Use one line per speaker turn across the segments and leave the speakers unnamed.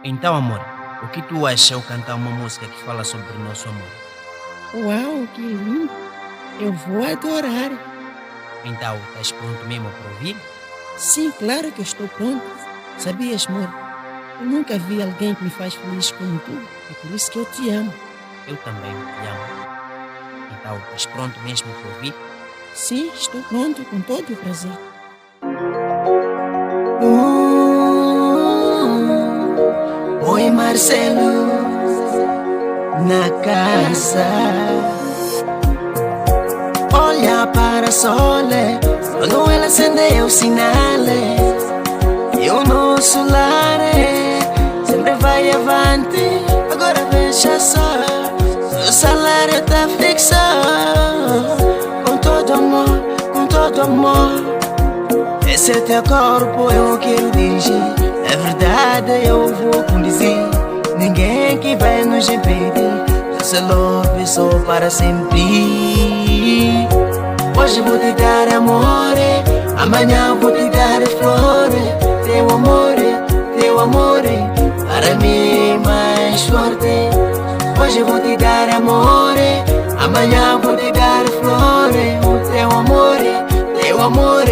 Então, amor, o que tu acha eu cantar uma música que fala sobre o nosso amor?
Uau, que lindo! Eu vou adorar.
Então, estás pronto mesmo para ouvir?
Sim, claro que eu estou pronto. Sabias, amor? Eu nunca vi alguém que me faz feliz como tu. É por isso que eu te amo.
Eu também te amo. Então, estás pronto mesmo para ouvir?
Sim, estou pronto com todo o prazer.
Oi Marcelo, na casa. Olha para o sole, quando ela acendeu o sinal. E o nosso lar sempre vai avante. Agora veja só, o salário tá fixo. Com todo amor, com todo amor. Esse é teu corpo, eu quero dirigir. É verdade, eu vou conduzir. Ninguém que vai nos impedir. Esse love é só para sempre. Hoje vou te dar amor, amanhã vou te dar flores. Teu amor, para mim é mais forte. Hoje vou te dar amor, amanhã vou te dar flores. O teu amor,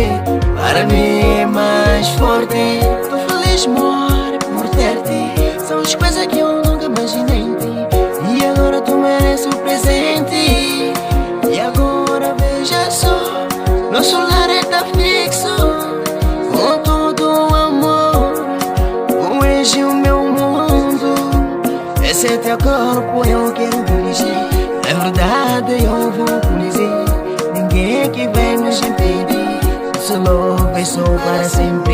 para mim é mais forte. Tô feliz, amor, por ter-te. São as coisas que eu nunca imaginei em ti. E agora tu mereces o presente. E agora veja só, nosso lar está fixo. Com todo o amor, tu és o meu mundo. Esse é teu corpo, eu quero dirigir. É verdade, eu vou conduzir. Ninguém que vem nos impedir. Nosso love é só para sempre.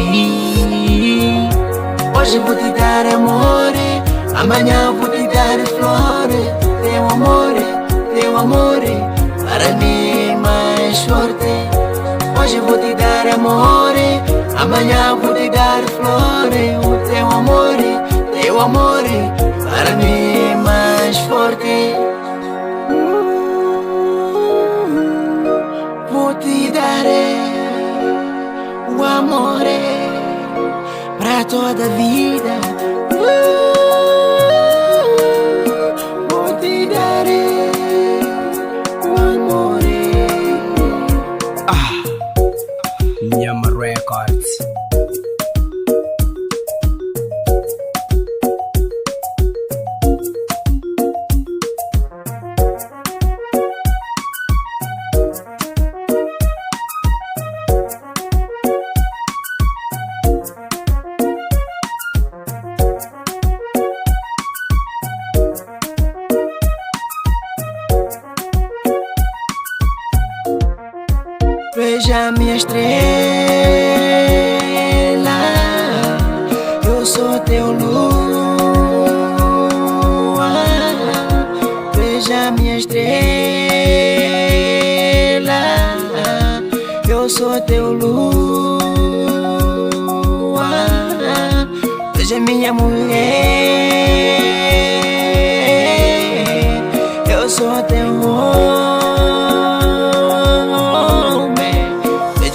Hoje vou te dar amor, amanhã vou te dar flores. Teu amor, para mim é mais forte. Hoje vou te dar amor, amanhã vou te dar flores. O teu amor, para mim é mais forte. Vou te dar o amor para toda a vida. Vou te dar o amor.
Nhama Records.
Veja minha estrela, eu sou teu lua. Veja minha estrela, eu sou teu lua. Veja minha mulher, eu sou teu homem.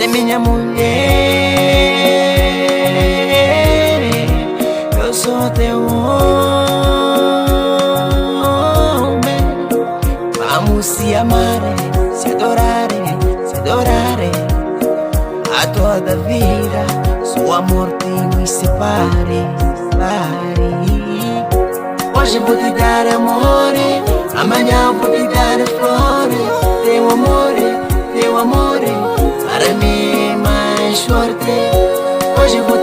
Minha mulher, eu sou teu homem. Vamos se amar, se adorar a toda vida. Só amor te nos separe. Hoje vou te dar amor, amanhã vou te dar flores. Teu amor, para mim é mais forte. Hoje vou